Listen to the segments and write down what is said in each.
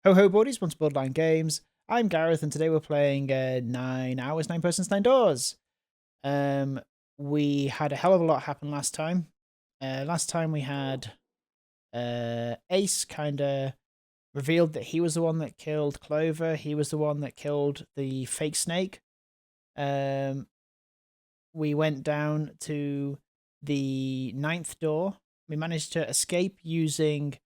Ho ho buddies, once Bloodline Games. I'm Gareth, and today we're playing 9 hours, 9 persons, 9 doors. We had a hell of a lot happen last time. Last time we had Ace kind of revealed that he was the one that killed Clover. He was the one that killed the fake snake. We went down to the 9th door. We managed to escape using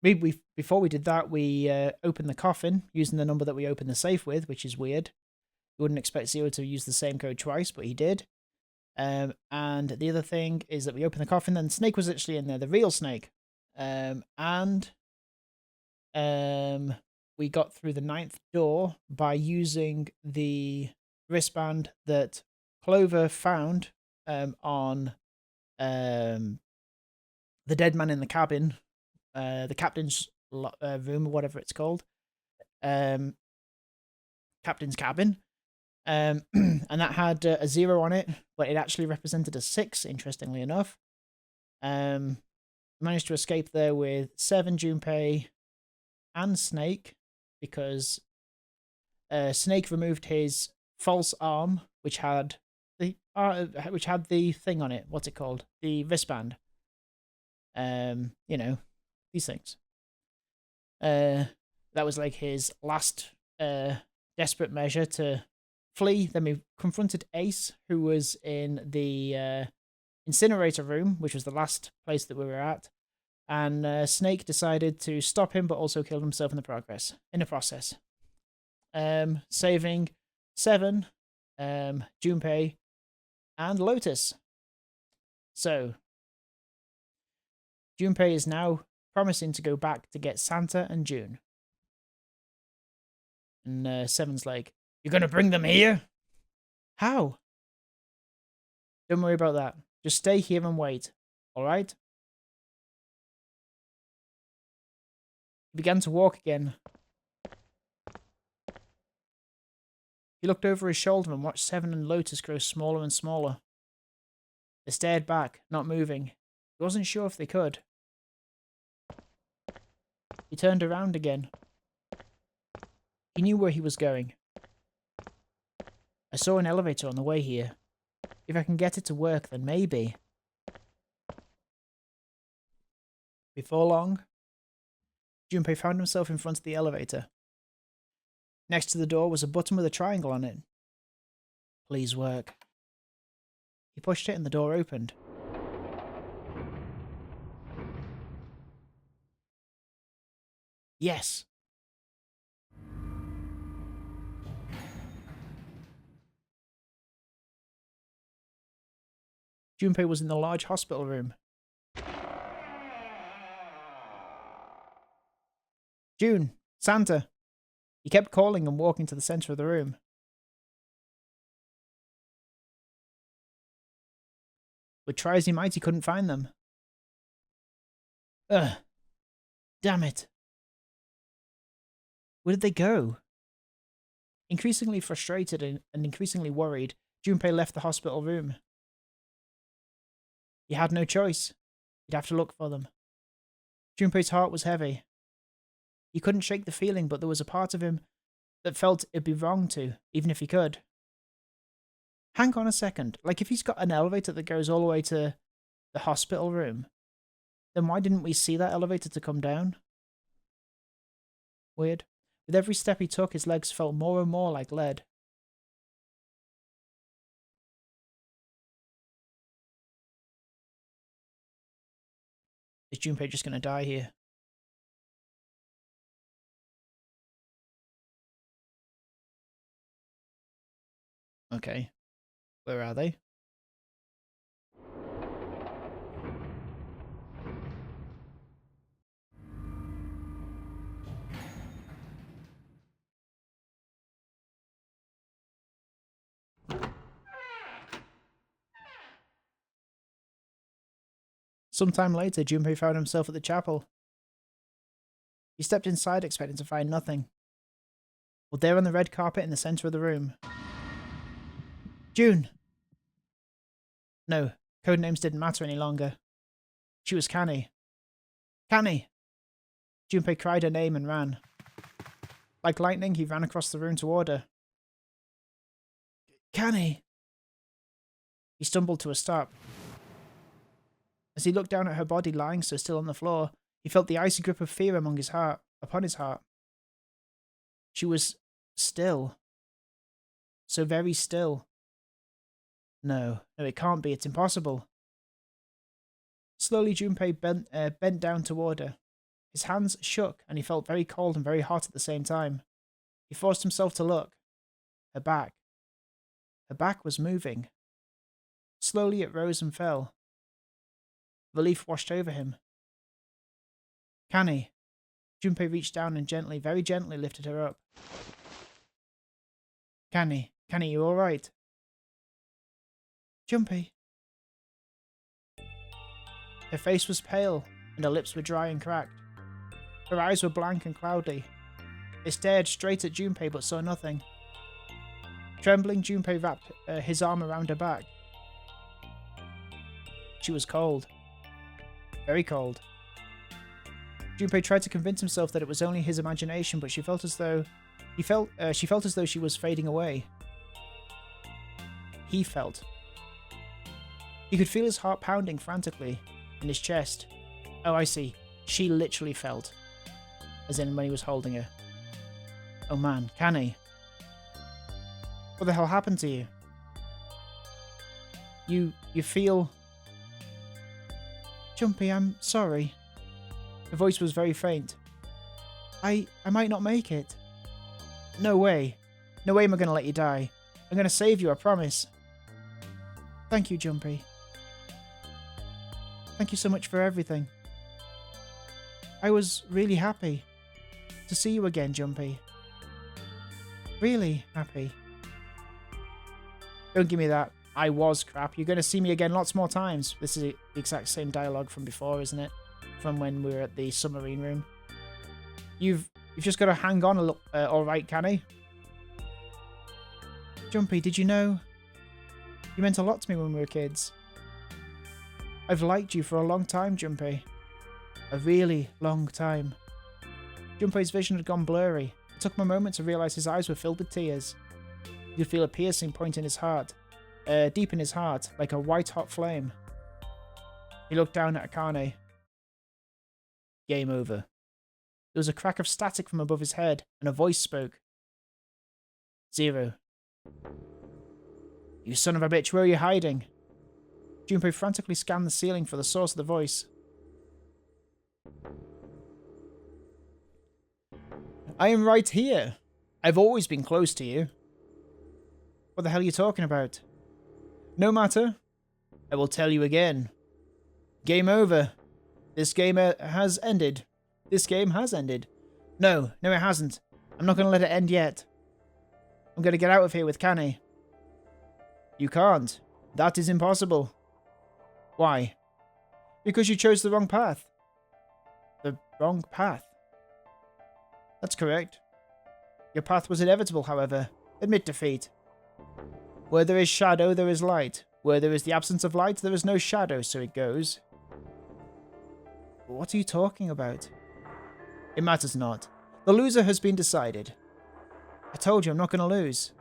before we did that, we opened the coffin using the number that we opened the safe with, which is weird. You wouldn't expect Zero to use the same code twice, but he did. And the other thing is that we opened the coffin, then Snake was actually in there, the real Snake. We got through the 9th door by using the wristband that Clover found on the dead man in the cabin. The captain's room, or whatever it's called, captain's cabin, and that had a 0 on it, but it actually represented a 6. Interestingly enough, managed to escape there with 7, Junpei, and Snake, because Snake removed his false arm, which had the thing on it. What's it called? The wristband. You know. These things. That was like his last desperate measure to flee. Then we confronted Ace, who was in the incinerator room, which was the last place that we were at. And Snake decided to stop him, but also killed himself in the process. Saving 7, Junpei, and Lotus. So Junpei is now promising to go back to get Santa and June. And 7's like, "You're gonna bring them here? How?" "Don't worry about that. Just stay here and wait. Alright?" He began to walk again. He looked over his shoulder and watched 7 and Lotus grow smaller and smaller. They stared back, not moving. He wasn't sure if they could. He turned around again. He knew where he was going. "I saw an elevator on the way here. If I can get it to work, then maybe." Before long, Junpei found himself in front of the elevator. Next to the door was a button with a triangle on it. "Please work." He pushed it and the door opened. Yes. Junpei was in the large hospital room. "June! Santa!" He kept calling and walking to the center of the room. But try as he might, he couldn't find them. Ugh. Damn it. Where did they go? Increasingly frustrated and increasingly worried, Junpei left the hospital room. He had no choice. He'd have to look for them. Junpei's heart was heavy. He couldn't shake the feeling, but there was a part of him that felt it'd be wrong to, even if he could. Hang on a second. Like, if he's got an elevator that goes all the way to the hospital room, then why didn't we see that elevator to come down? Weird. With every step he took, his legs felt more and more like lead. Is Junpei just going to die here? Okay. Where are they? Sometime later, Junpei found himself at the chapel. He stepped inside, expecting to find nothing. But there on the red carpet in the center of the room. June! No, codenames didn't matter any longer. She was Canny. Canny! Junpei cried her name and ran. Like lightning, he ran across the room toward her. Canny! He stumbled to a stop. As he looked down at her body lying so still on the floor, he felt the icy grip of fear upon his heart. She was still. So very still. No, it can't be. It's impossible. Slowly, Junpei bent down toward her. His hands shook, and he felt very cold and very hot at the same time. He forced himself to look. Her back. Her back was moving. Slowly it rose and fell. Relief washed over him. Canny. Junpei reached down and gently, very gently lifted her up. Canny, you alright? Junpei. Her face was pale, and her lips were dry and cracked. Her eyes were blank and cloudy. They stared straight at Junpei but saw nothing. Trembling, Junpei wrapped his arm around her back. She was cold. Very cold. Junpei tried to convince himself that it was only his imagination, but she felt as though she was fading away. He felt. He could feel his heart pounding frantically in his chest. Oh, I see. She literally felt. As in when he was holding her. Oh man, Canny. What the hell happened to you? You feel... Junpei, I'm sorry. Her voice was very faint. I might not make it. No way. No way am I going to let you die. I'm going to save you, I promise. Thank you, Junpei. Thank you so much for everything. I was really happy to see you again, Junpei. Really happy. Don't give me that. I was crap. You're going to see me again lots more times. This is the exact same dialogue from before, isn't it? From when we were at the submarine room. You've just got to hang on a little. All right, Canny. Junpei, did you know? You meant a lot to me when we were kids. I've liked you for a long time, Junpei. A really long time. Junpei's vision had gone blurry. It took him a moment to realise his eyes were filled with tears. He could feel a piercing point in his heart. Deep in his heart, like a white-hot flame. He looked down at Akane. Game over. There was a crack of static from above his head, and a voice spoke. Zero. You son of a bitch, where are you hiding? Junpei frantically scanned the ceiling for the source of the voice. I am right here. I've always been close to you. What the hell are you talking about? No matter. I will tell you again. Game over. This game has ended. This game has ended. No, it hasn't. I'm not going to let it end yet. I'm going to get out of here with Canny. You can't. That is impossible. Why? Because you chose the wrong path. The wrong path. That's correct. Your path was inevitable, however. Admit defeat. Where there is shadow, there is light. Where there is the absence of light, there is no shadow, so it goes. What are you talking about? It matters not. The loser has been decided. I told you I'm not going to lose.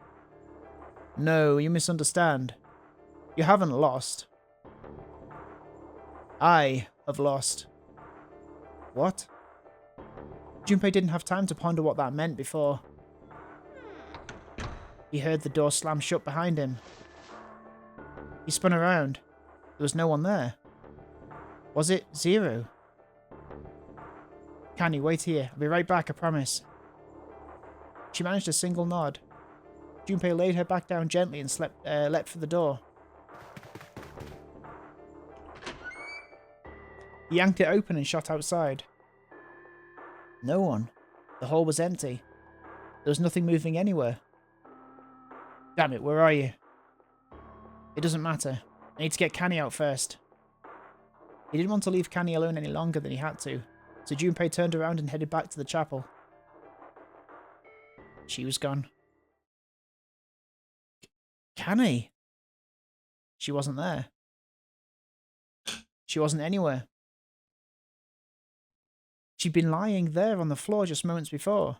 No, you misunderstand. You haven't lost. I have lost. What? Junpei didn't have time to ponder what that meant before. He heard the door slam shut behind him. He spun around. There was no one there. Was it Zero? Canny, wait here. I'll be right back, I promise. She managed a single nod. Junpei laid her back down gently and leapt for the door. He yanked it open and shot outside. No one. The hall was empty. There was nothing moving anywhere. Damn it, where are you? It doesn't matter. I need to get Canny out first. He didn't want to leave Canny alone any longer than he had to, so Junpei turned around and headed back to the chapel. She was gone. Canny? She wasn't there. She wasn't anywhere. She'd been lying there on the floor just moments before,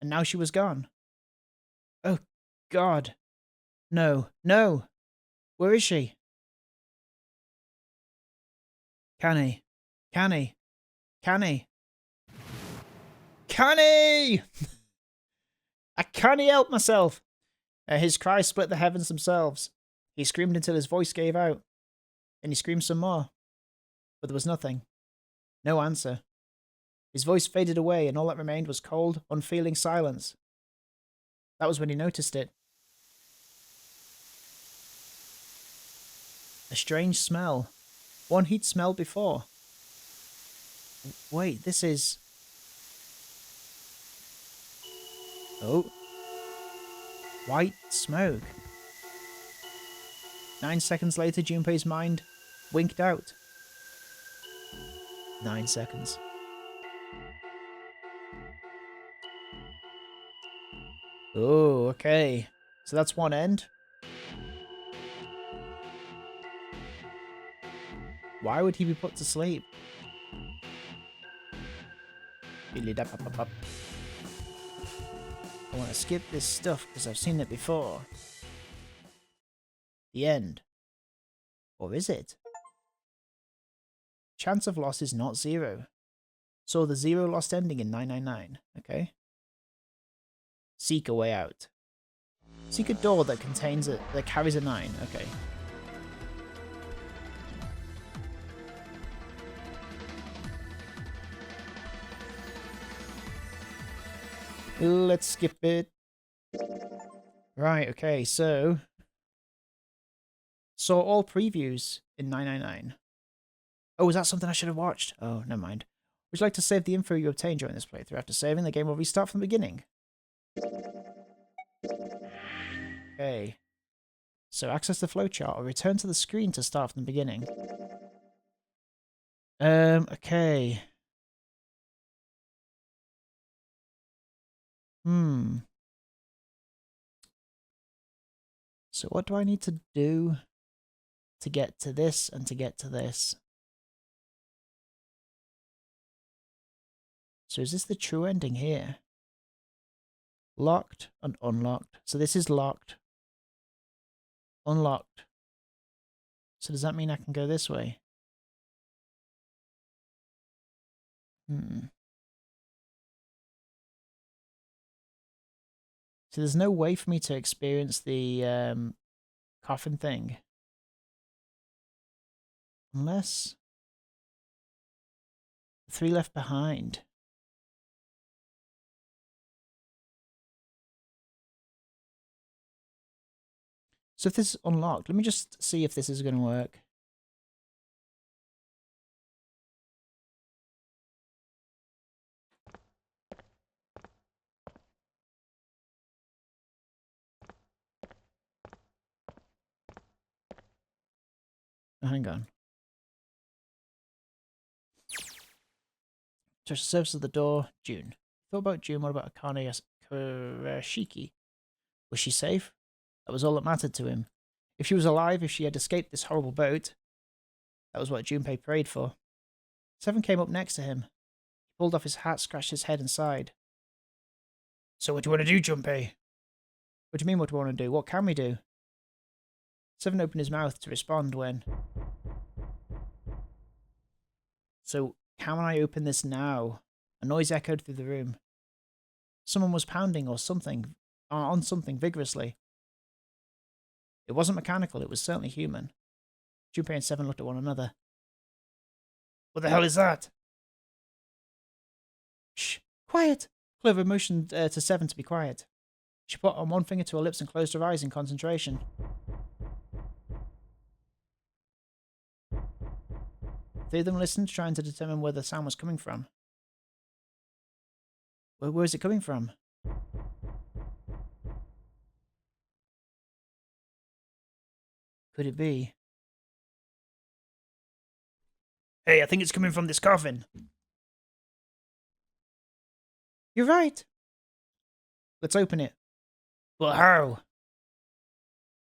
and now she was gone. Oh, God. No, no! Where is she? Canny. Canny. Canny. Canny! I can't help myself! His cries split the heavens themselves. He screamed until his voice gave out. And he screamed some more. But there was nothing. No answer. His voice faded away, and all that remained was cold, unfeeling silence. That was when he noticed it. A strange smell. One he'd smelled before. Wait, this is... Oh. White smoke. 9 seconds later, Junpei's mind winked out. 9 seconds. Oh, okay. So that's one end. Why would he be put to sleep? I want to skip this stuff because I've seen it before. The end. Or is it? Chance of loss is not 0. So the 0 lost ending in 999. Okay. Seek a way out. Seek a door that carries a 9. Okay. Let's skip it. Right, okay, so... Saw all previews in 999. Oh, is that something I should have watched? Oh, never mind. Would you like to save the info you obtained during this playthrough? After saving, the game will restart from the beginning. Okay. So access the flowchart or return to the screen to start from the beginning. Okay. So what do I need to do to get to this and to get to this? So is this the true ending here? Locked and unlocked. So this is locked. Unlocked. So does that mean I can go this way? So there's no way for me to experience the coffin thing. Unless... 3 left behind. So if this is unlocked, let me just see if this is going to work. Oh, hang on. Touch the surface of the door. June. Thought about June. What about Akane Kurashiki? Was she safe? That was all that mattered to him. If she was alive, if she had escaped this horrible boat, that was what Junpei prayed for. Seven came up next to him. He pulled off his hat, scratched his head and sighed. So what do you want to do, Junpei? What do you mean what do we want to do? What can we do? Seven opened his mouth to respond when... So, can I open this now? A noise echoed through the room. Someone was pounding or something, on something vigorously. It wasn't mechanical, it was certainly human. Junpei and Seven looked at one another. What the hell is that? Shh, quiet! Clover motioned to Seven to be quiet. She put on one finger to her lips and closed her eyes in concentration. Three of them listened, trying to determine where the sound was coming from. Where is it coming from? Could it be? Hey, I think it's coming from this coffin. You're right. Let's open it. But how?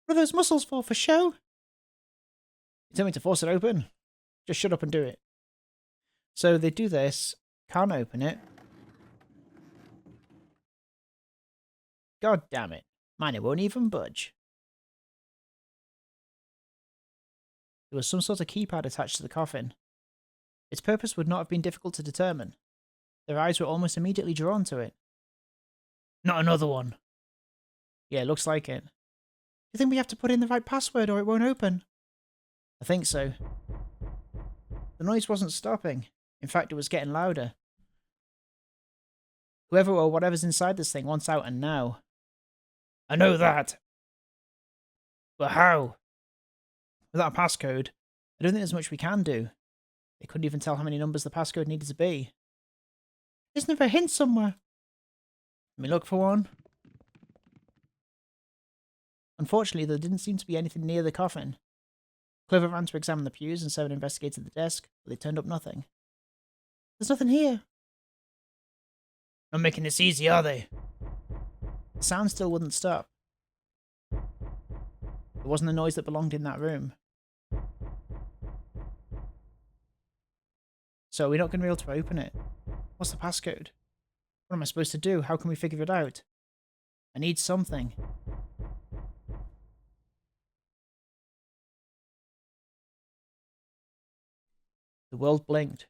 What are those muscles for show? You tell me to force it open? Just shut up and do it. So they do this, Can't open it. God damn it. Mine, it won't even budge. There was some sort of keypad attached to the coffin. Its purpose would not have been difficult to determine. Their eyes were almost immediately drawn to it. Not another one. Yeah, looks like it. Do you think we have to put in the right password or it won't open? I think so. The noise wasn't stopping. In fact, it was getting louder. Whoever or whatever's inside this thing wants out and now. I know that. But how? Without a passcode, I don't think there's much we can do. They couldn't even tell how many numbers the passcode needed to be. Isn't there a hint somewhere? Let me look for one. Unfortunately, there didn't seem to be anything near the coffin. Clover ran to examine the pews and Seven investigated the desk, but they turned up nothing. There's nothing here. Not making this easy, are they? The sound still wouldn't stop. It wasn't a noise that belonged in that room. So we're not going to be able to open it. What's the passcode? What am I supposed to do? How can we figure it out? I need something. The world blinked.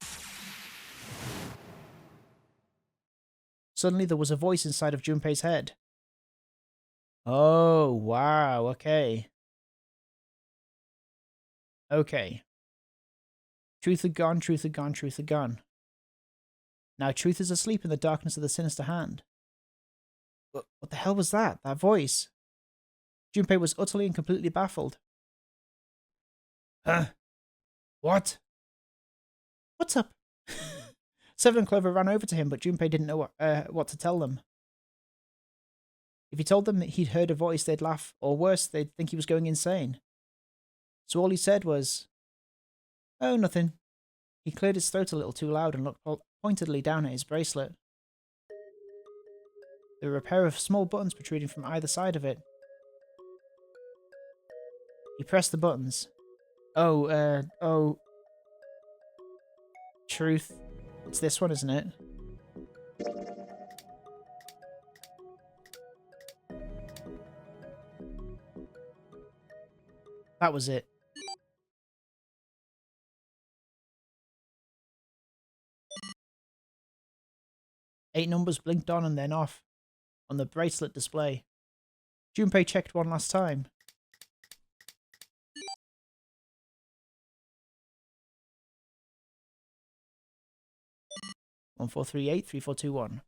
Suddenly there was a voice inside of Junpei's head. Oh, wow, okay. Okay. Truth had gone, truth had gone, truth had gone. Now truth is asleep in the darkness of the sinister hand. What the hell was that? That voice? Junpei was utterly and completely baffled. Huh? What? What's up? Seven and Clover ran over to him, but Junpei didn't know what to tell them. If he told them that he'd heard a voice, they'd laugh, or worse, they'd think he was going insane. So all he said was, "Oh, nothing." He cleared his throat a little too loud and looked pointedly down at his bracelet. There were a pair of small buttons protruding from either side of it. He pressed the buttons. Oh. Truth. It's this one, isn't it? That was it. Eight numbers blinked on and then off on the bracelet display. Junpei checked one last time. One 438 3421.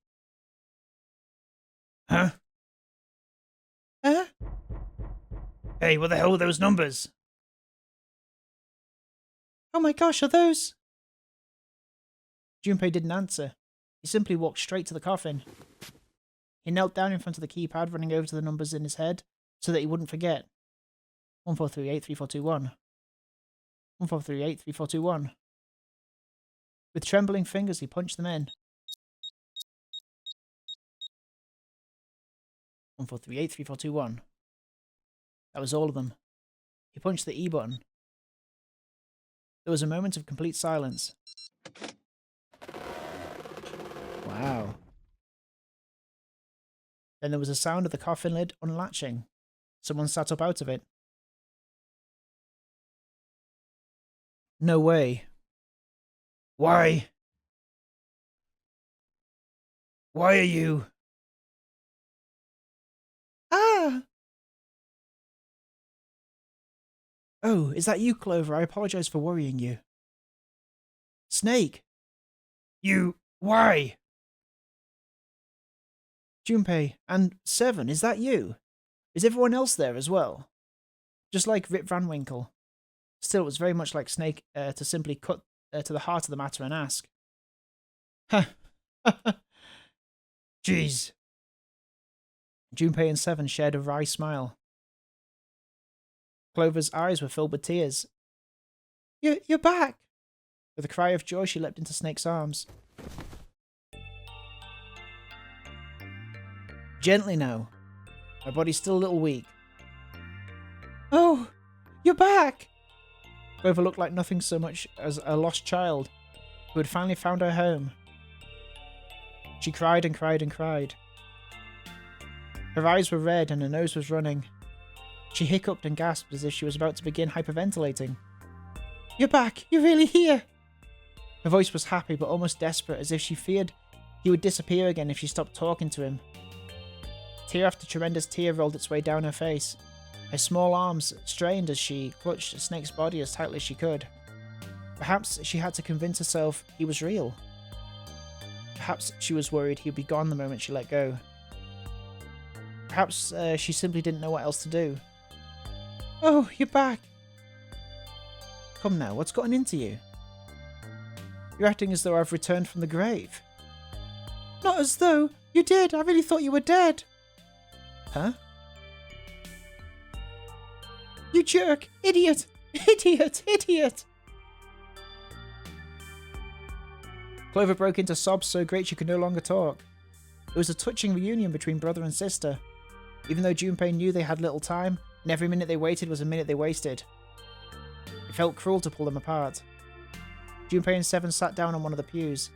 Huh? Huh? Hey, what the hell were those numbers? Oh my gosh, are those? Junpei didn't answer. He simply walked straight to the coffin. He knelt down in front of the keypad, running over to the numbers in his head so that he wouldn't forget. 1438 3421. 1438 3421. With trembling fingers, he punched them in. 1438 3421. That was all of them. He punched the E button. There was a moment of complete silence. Wow. Then there was a sound of the coffin lid unlatching. Someone sat up out of it. No way. Why? Why are you? Ah! Oh, is that you, Clover? I apologize for worrying you. Snake! You... why? Junpei, and Seven, is that you? Is everyone else there as well? Just like Rip Van Winkle. Still, it was very much like Snake to simply cut to the heart of the matter and ask. Ha! Jeez. Junpei and Seven shared a wry smile. Clover's eyes were filled with tears. You're back! With a cry of joy, she leapt into Snake's arms. Gently now. My body's still a little weak. Oh, you're back! Clover looked like nothing so much as a lost child who had finally found her home. She cried and cried and cried. Her eyes were red and her nose was running. She hiccuped and gasped as if she was about to begin hyperventilating. "You're back! You're really here!" Her voice was happy but almost desperate, as if she feared he would disappear again if she stopped talking to him. Tear after tremendous tear rolled its way down her face. Her small arms strained as she clutched Snake's body as tightly as she could. Perhaps she had to convince herself he was real. Perhaps she was worried he'd be gone the moment she let go. Perhaps she simply didn't know what else to do. "Oh, you're back!" "Come now, what's gotten into you? You're acting as though I've returned from the grave." "Not as though! You did! I really thought you were dead!" "Huh? You jerk! Idiot! Idiot! Idiot!" Clover broke into sobs so great she could no longer talk. It was a touching reunion between brother and sister. Even though Junpei knew they had little time, and every minute they waited was a minute they wasted. It felt cruel to pull them apart. Junpei and Seven sat down on one of the pews,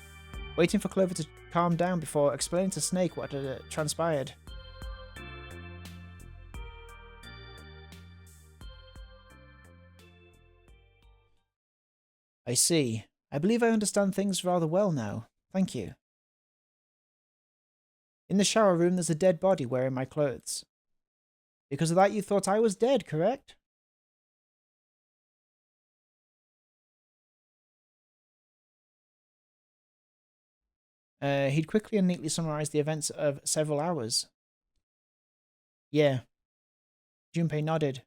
waiting for Clover to calm down before explaining to Snake what had transpired. "I see. I believe I understand things rather well now. Thank you. In the shower room there's a dead body wearing my clothes. Because of that you thought I was dead, correct?" He'd quickly and neatly summarized the events of several hours. "Yeah." Junpei nodded.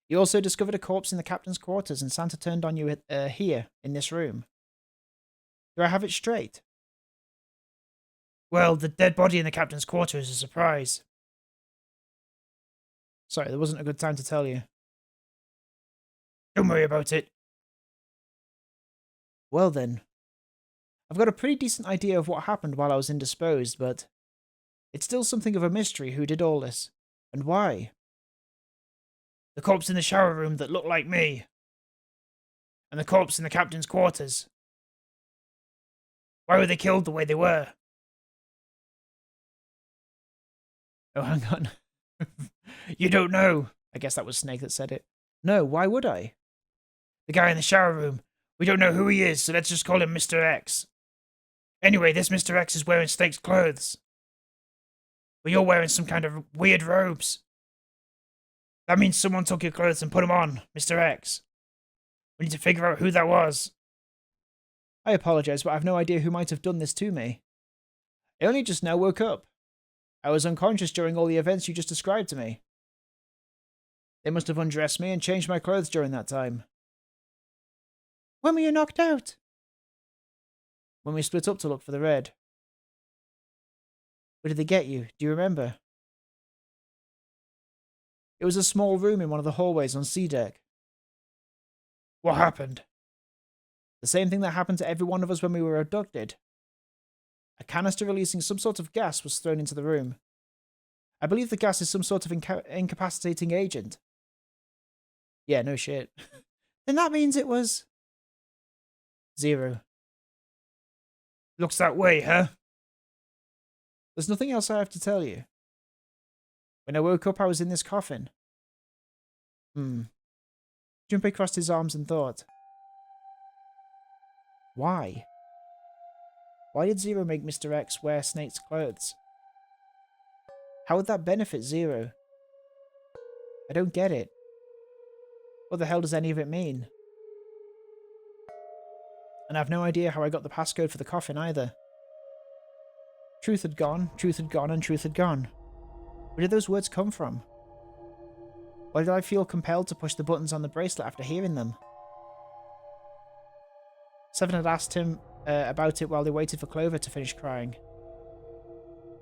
"You also discovered a corpse in the captain's quarters and Santa turned on you here, in this room. Do I have it straight?" "Well, the dead body in the captain's quarters is a surprise." "Sorry, there wasn't a good time to tell you." "Don't worry about it." "Well then, I've got a pretty decent idea of what happened while I was indisposed, but it's still something of a mystery who did all this, and why." "The corpse in the shower room that looked like me. And the corpse in the captain's quarters. Why were they killed the way they were?" "Oh, hang on." "You don't know." I guess that was Snake that said it. "No, why would I?" "The guy in the shower room. We don't know who he is, so let's just call him Mr. X. Anyway, this Mr. X is wearing Snake's clothes. But you're wearing some kind of weird robes. That means someone took your clothes and put them on, Mr. X. We need to figure out who that was." "I apologize, but I have no idea who might have done this to me. I only just now woke up. I was unconscious during all the events you just described to me. They must have undressed me and changed my clothes during that time." "When were you knocked out?" "When we split up to look for the red." "Where did they get you? Do you remember?" "It was a small room in one of the hallways on C deck." "What happened?" "The same thing that happened to every one of us when we were abducted. A canister releasing some sort of gas was thrown into the room. I believe the gas is some sort of incapacitating agent." "Yeah, no shit." "Then that means it was..." "Zero." "Looks that way, huh?" "There's nothing else I have to tell you. When I woke up, I was in this coffin." Junpei crossed his arms and thought. Why? Why did Zero make Mr. X wear Snake's clothes? How would that benefit Zero? I don't get it. What the hell does any of it mean? And I've no idea how I got the passcode for the coffin either. Truth had gone, and truth had gone. Where did those words come from? Why did I feel compelled to push the buttons on the bracelet after hearing them? Seven had asked him about it while they waited for Clover to finish crying.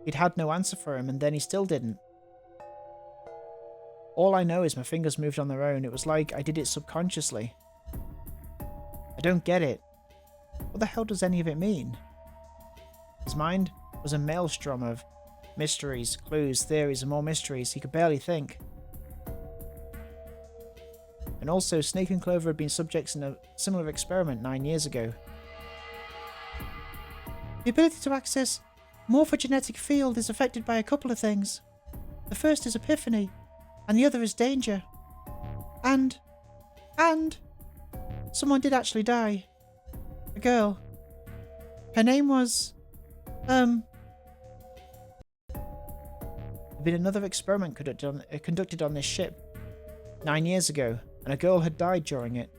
He'd had no answer for him, and then he still didn't. All I know is my fingers moved on their own. It was like I did it subconsciously. I don't get it. What the hell does any of it mean? His mind was a maelstrom of mysteries, clues, theories, and more mysteries. He could barely think. And also, Snake and Clover had been subjects in a similar experiment 9 years ago. The ability to access morphogenetic field is affected by a couple of things. The first is epiphany, and the other is danger. And someone did actually die. A girl. Her name was, There'd been another experiment conducted on this ship 9 years ago, and a girl had died during it.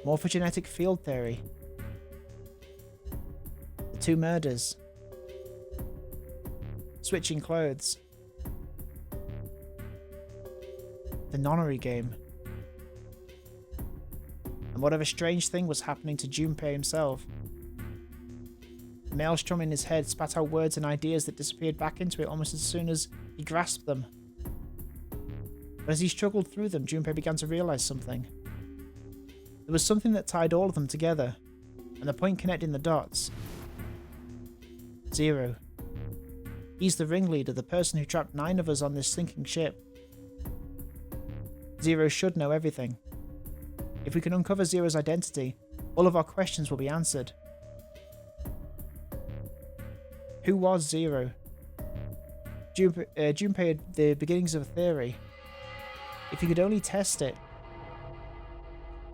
Morphogenetic field theory. The 2 murders. Switching clothes. The nonary game. And whatever strange thing was happening to Junpei himself. The maelstrom in his head spat out words and ideas that disappeared back into it almost as soon as he grasped them. But as he struggled through them, Junpei began to realize something. There was something that tied all of them together, and the point connecting the dots. Zero. He's the ringleader, the person who trapped 9 of us on this sinking ship. Zero should know everything. If we can uncover Zero's identity, all of our questions will be answered. Who was Zero? Junpei had the beginnings of a theory. If he could only test it.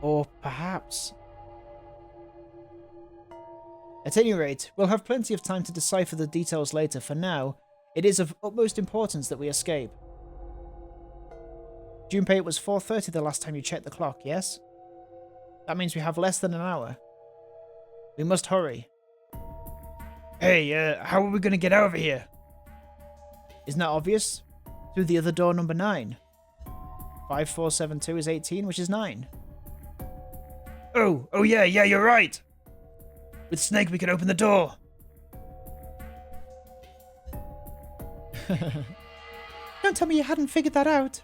Or perhaps... At any rate, we'll have plenty of time to decipher the details later. For now, it is of utmost importance that we escape. Junpei, it was 4:30 the last time you checked the clock, yes? That means we have less than an hour. We must hurry. Hey, how are we going to get out of here? Isn't that obvious? Through the other door, number 9. 5472 is 18, which is 9. Oh yeah, you're right. With Snake, we can open the door. Don't tell me you hadn't figured that out.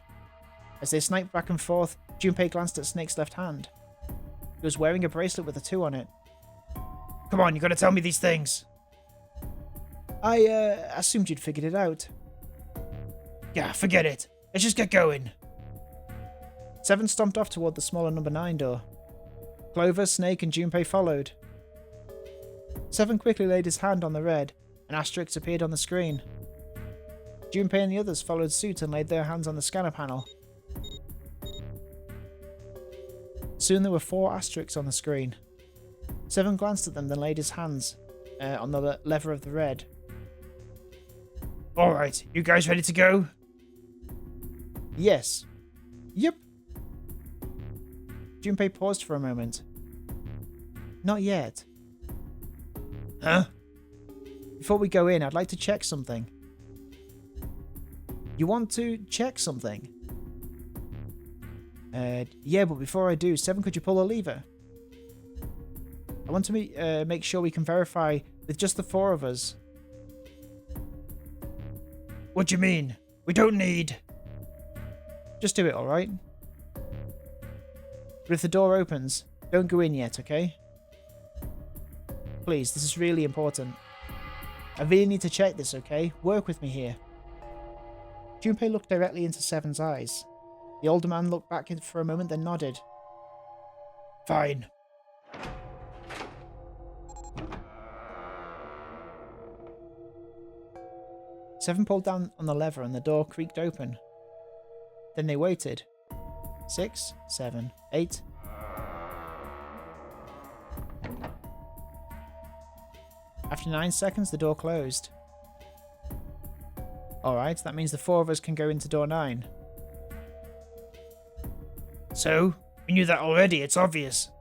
As they sniped back and forth, Junpei glanced at Snake's left hand. He was wearing a bracelet with a 2 on it. Come on, you gotta tell me these things. I assumed you'd figured it out. Yeah, forget it. Let's just get going. 7 stomped off toward the smaller number 9 door. Clover, Snake, and Junpei followed. 7 quickly laid his hand on the red. An asterisk appeared on the screen. Junpei and the others followed suit and laid their hands on the scanner panel. Soon there were 4 asterisks on the screen. 7 glanced at them, then laid his hands on the lever of the red. Alright, you guys ready to go? Yes. Yep. Junpei paused for a moment. Not yet. Huh? Before we go in, I'd like to check something. You want to check something? Yeah, but before I do, 7, could you pull a lever? I want to make sure we can verify with just the 4 of us. What do you mean? We don't need... Just do it, alright? But if the door opens, don't go in yet, okay? Please, this is really important. I really need to check this, okay? Work with me here. Junpei looked directly into 7's eyes. The older man looked back for a moment, then nodded. Fine. Seven pulled down on the lever and the door creaked open. Then they waited. 6, 7, 8. After 9 seconds, the door closed. Alright, that means the 4 of us can go into door 9. So? We knew that already, it's obvious.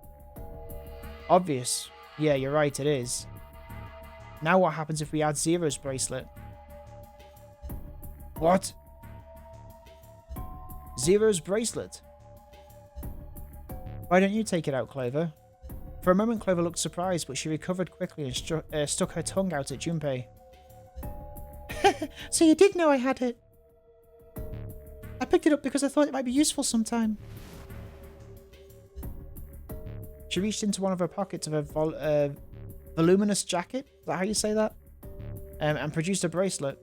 Obvious? Yeah, you're right, it is. Now what happens if we add Zero's bracelet? What? Zero's bracelet? Why don't you take it out, Clover? For a moment, Clover looked surprised, but she recovered quickly and stuck her tongue out at Junpei. So you did know I had it? I picked it up because I thought it might be useful sometime. She reached into one of her pockets of a voluminous jacket, is that how you say that? And produced a bracelet.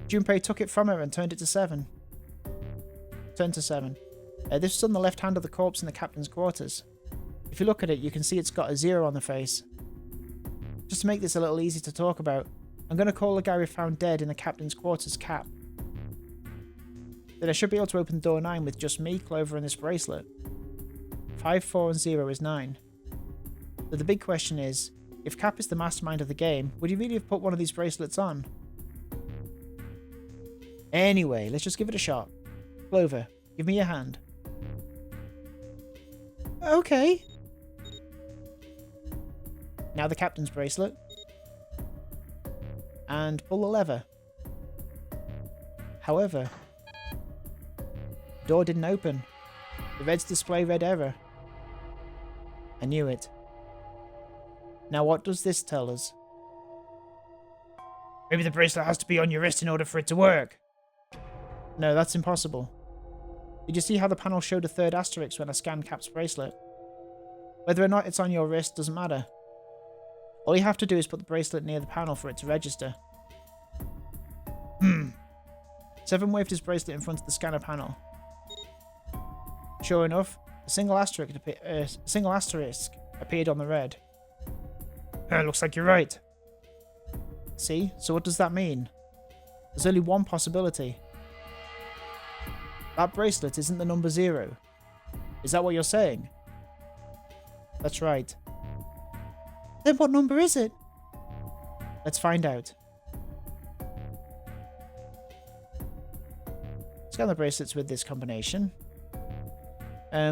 Junpei took it from her and turned it to 7. Turned to 7. This was on the left hand of the corpse in the captain's quarters. If you look at it, you can see it's got a 0 on the face. Just to make this a little easy to talk about, I'm going to call the guy we found dead in the captain's quarters Cap. Then I should be able to open door 9 with just me, Clover, and this bracelet. 5, 4, and 0 is 9. But the big question is, if Cap is the mastermind of the game, would he really have put one of these bracelets on? Anyway, let's just give it a shot. Clover, give me your hand. Okay. Now the captain's bracelet. And pull the lever. However, the door didn't open. The reds display red error. I knew it. Now what does this tell us? Maybe the bracelet has to be on your wrist in order for it to work. No, that's impossible. Did you see how the panel showed a third asterisk when I scanned Cap's bracelet? Whether or not it's on your wrist doesn't matter. All you have to do is put the bracelet near the panel for it to register. Seven waved his bracelet in front of the scanner panel. Sure enough, a single asterisk appeared on the red. Looks like you're right. See? So what does that mean? There's only one possibility. That bracelet isn't the number 0. Is that what you're saying? That's right. Then what number is it? Let's find out. Scan the bracelets with this combination.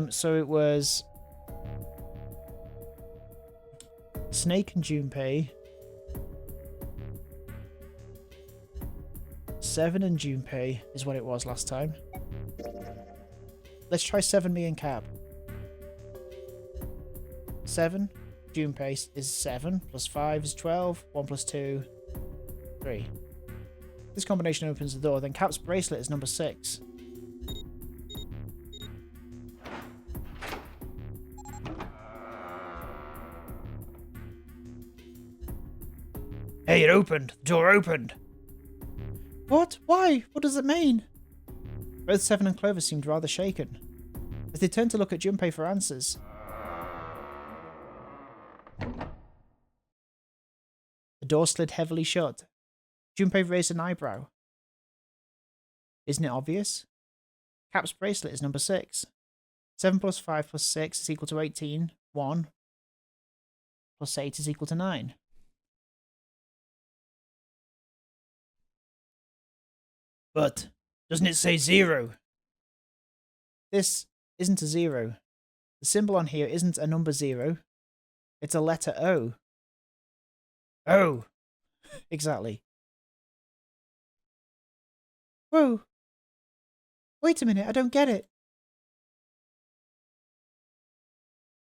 So it was Snake and Junpei, 7 and Junpei is what it was last time. Let's try 7, me and Cap. 7, Junpei is 7, plus 5 is 12, 1 plus 2, 3. This combination opens the door, then Cap's bracelet is number 6. Hey, it opened! The door opened! What? Why? What does it mean? Both 7 and Clover seemed rather shaken. As they turned to look at Junpei for answers, the door slid heavily shut. Junpei raised an eyebrow. Isn't it obvious? Cap's bracelet is number 6. 7 plus 5 plus 6 is equal to 18. 1 plus 8 is equal to 9. But doesn't it say 0? This isn't a 0. The symbol on here isn't a number 0. It's a letter O. Oh! Exactly. Whoa! Wait a minute, I don't get it.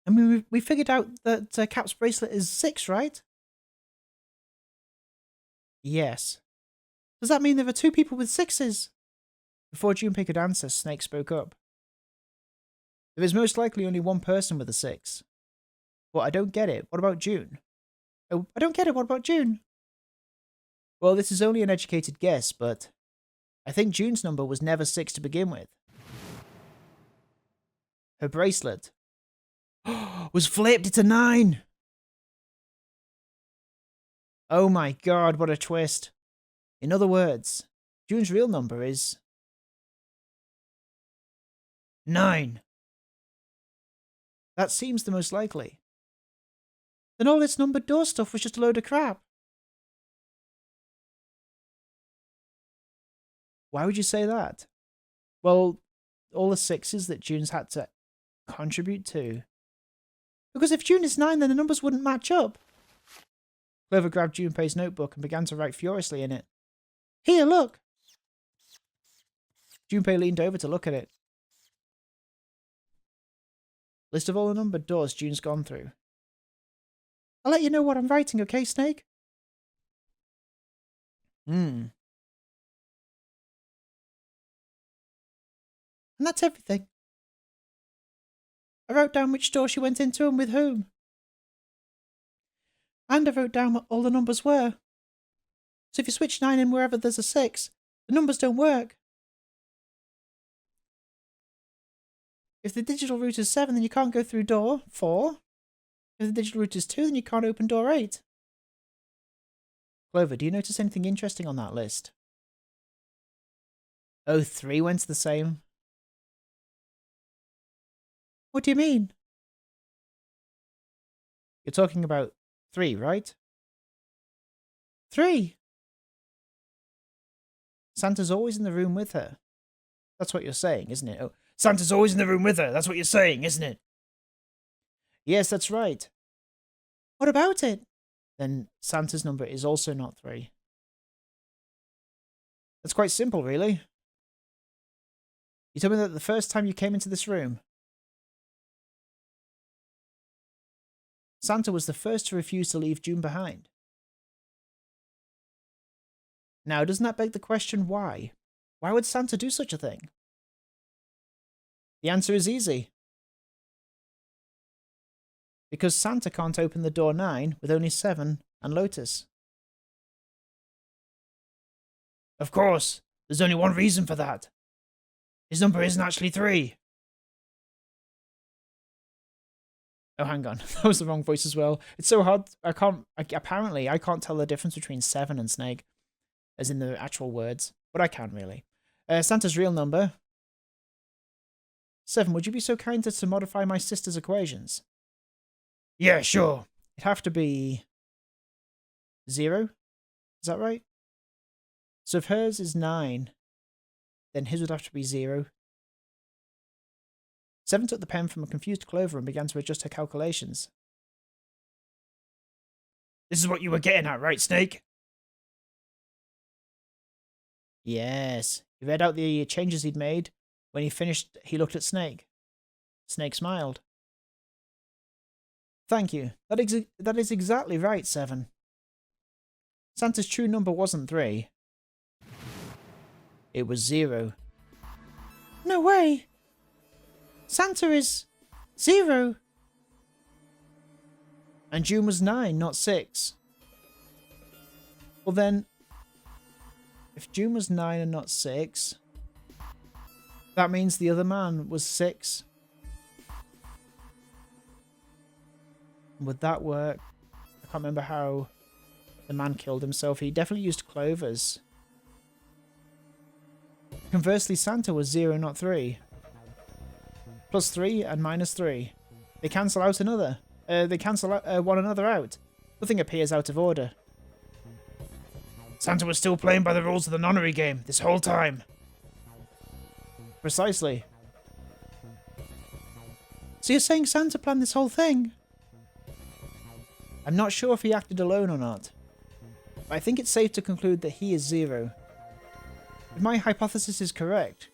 I mean, we figured out that Cap's bracelet is 6, right? Yes. Does that mean there are 2 people with 6s? Before Junpei could answer, Snake spoke up. There is most likely only one person with a 6. But I don't get it. What about June? Oh, I don't get it. What about June? Well, this is only an educated guess, but I think June's number was never 6 to begin with. Her bracelet was flipped. It's a 9. Oh my god, what a twist. In other words, June's real number is 9. That seems the most likely. Then all this numbered door stuff was just a load of crap. Why would you say that? Well, all the 6s that June's had to contribute to. Because if June is 9, then the numbers wouldn't match up. Clover grabbed Junpei's notebook and began to write furiously in it. Here, look! Junpei leaned over to look at it. List of all the numbered doors June's gone through. I'll let you know what I'm writing, okay, Snake? And that's everything. I wrote down which door she went into and with whom. And I wrote down what all the numbers were. So if you switch 9 in wherever there's a 6, the numbers don't work. If the digital route is 7, then you can't go through door 4. If the digital route is 2, then you can't open door 8. Clover, do you notice anything interesting on that list? Oh, 3 went to the same. What do you mean? You're talking about 3, right? 3! Santa's always in the room with her. That's what you're saying, isn't it? Oh, Santa's always in the room with her. That's what you're saying, isn't it? Yes, that's right. What about it? Then Santa's number is also not 3. That's quite simple, really. You told me that the first time you came into this room, Santa was the first to refuse to leave June behind. Now, doesn't that beg the question why? Why would Santa do such a thing? The answer is easy. Because Santa can't open the door 9 with only 7 and Lotus. Of course, there's only one reason for that. His number isn't actually 3. Oh, hang on. That was the wrong voice as well. It's so hard. Apparently, I can't tell the difference between 7 and Snake, as in the actual words. But I can, really. Santa's real number. 7, would you be so kind as to modify my sister's equations? Yeah, sure. It'd have to be 0. Is that right? So if hers is 9, then his would have to be 0. 7 took the pen from a confused Clover and began to adjust her calculations. This is what you were getting at, right, Snake? Yes. He read out the changes he'd made. When he finished, he looked at Snake. Snake smiled. Thank you. That is exactly right, 7. Santa's true number wasn't 3. It was 0. No way! Santa is 0. And June was 9, not 6. Well then, if June was 9 and not 6, that means the other man was 6. Would that work? I can't remember how the man killed himself. He definitely used Clover's. Conversely, Santa was 0, not 3. Plus 3 and minus 3. They cancel out another. They cancel out, one another out. Nothing appears out of order. Santa was still playing by the rules of the nonary game this whole time. Precisely. So you're saying Santa planned this whole thing? I'm not sure if he acted alone or not. But I think it's safe to conclude that he is 0. If my hypothesis is correct...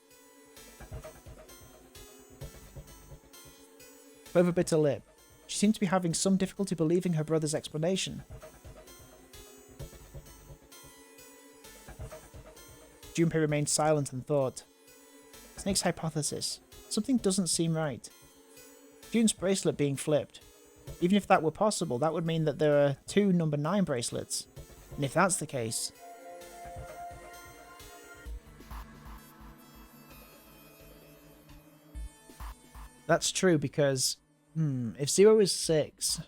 Clover bit her lip. She seemed to be having some difficulty believing her brother's explanation. Junpei remained silent and thought. Snake's hypothesis. Something doesn't seem right. June's bracelet being flipped. Even if that were possible, that would mean that there are 2 number 9 bracelets. And if that's the case... That's true because... if 0 is 6...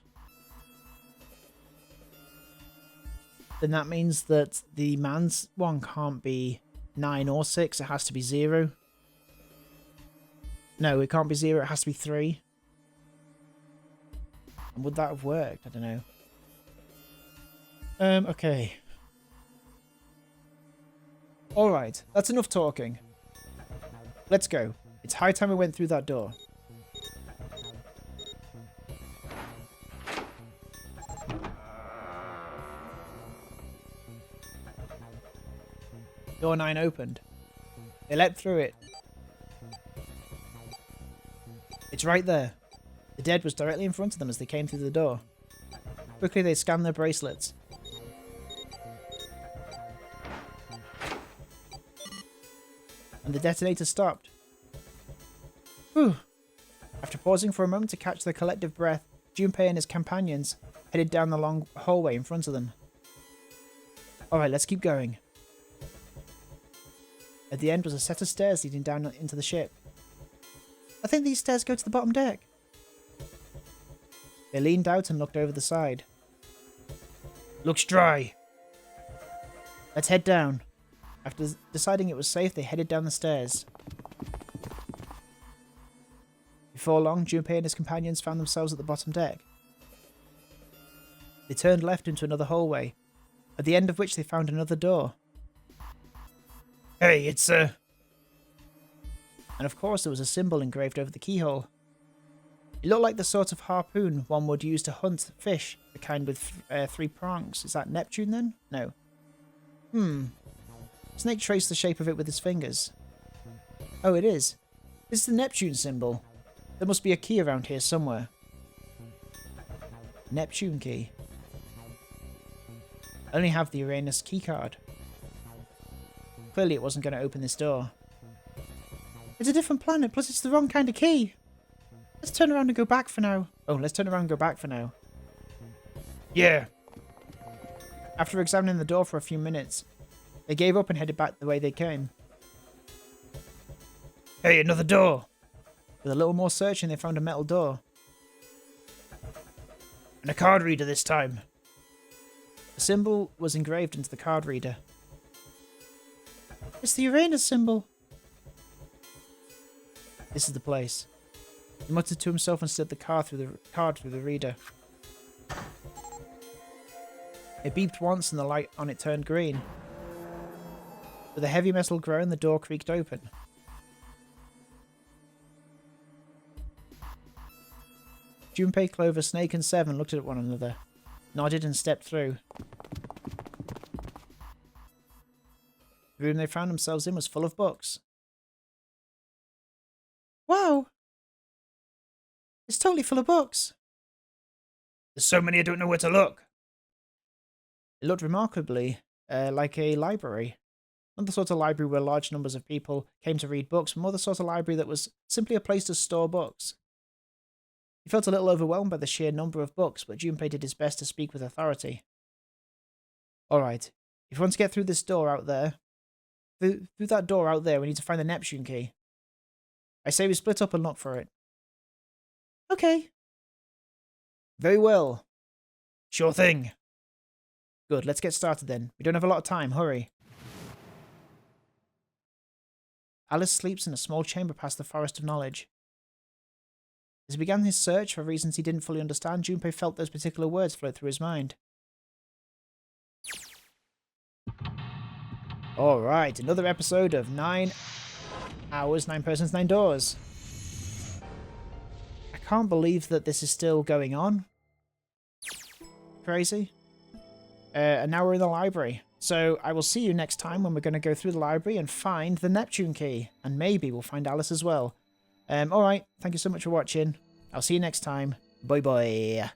then that means that the man's one can't be 9 or 6, it has to be 0. No, it can't be 0, it has to be 3. And would that have worked? I don't know. Okay. Alright, that's enough talking. Let's go. It's high time we went through that door. Door 9 opened. They leapt through it. It's right there. The dead was directly in front of them as they came through the door. Quickly they scanned their bracelets. And the detonator stopped. Whew. After pausing for a moment to catch their collective breath, Junpei and his companions headed down the long hallway in front of them. Alright, let's keep going. At the end was a set of stairs leading down into the ship. I think these stairs go to the bottom deck. They leaned out and looked over the side. Looks dry. Let's head down. After deciding it was safe, they headed down the stairs. Before long, Junpei and his companions found themselves at the bottom deck. They turned left into another hallway, at the end of which they found another door. Hey, it's And of course there was a symbol engraved over the keyhole. It looked like the sort of harpoon one would use to hunt fish, the kind with 3 prongs. Is that Neptune then? No. Snake traced the shape of it with his fingers. Oh, it is. This is the Neptune symbol. There must be a key around here somewhere. Neptune key. I only have the Uranus keycard. Clearly it wasn't going to open this door. It's a different planet, plus it's the wrong kind of key. Let's turn around and go back for now. Oh, let's turn around and go back for now. Yeah. After examining the door for a few minutes, they gave up and headed back the way they came. Hey, another door! With a little more searching, they found a metal door. And a card reader this time. The symbol was engraved into the card reader. It's the Uranus symbol. This is the place. He muttered to himself and slid the card through the reader. It beeped once and the light on it turned green. With a heavy metal groan, the door creaked open. Junpei, Clover, Snake and Seven looked at one another, nodded and stepped through. The room they found themselves in was full of books. Wow! It's totally full of books. There's so many I don't know where to look. It looked remarkably like a library. Not the sort of library where large numbers of people came to read books, but more the sort of library that was simply a place to store books. He felt a little overwhelmed by the sheer number of books, but Junpei did his best to speak with authority. Alright, if you want to get through this door out there, through that door out there, we need to find the Neptune key. I say we split up and look for it. Okay. Very well. Sure thing. Good, let's get started then. We don't have a lot of time, hurry. Alice sleeps in a small chamber past the Forest of Knowledge. As he began his search for reasons he didn't fully understand, Junpei felt those particular words float through his mind. Alright, another episode of 9 Hours, 9 Persons, 9 Doors. I can't believe that this is still going on. Crazy. And now we're in the library. So I will see you next time when we're going to go through the library and find the Neptune key. And maybe we'll find Alice as well. Alright, thank you so much for watching. I'll see you next time. Bye bye.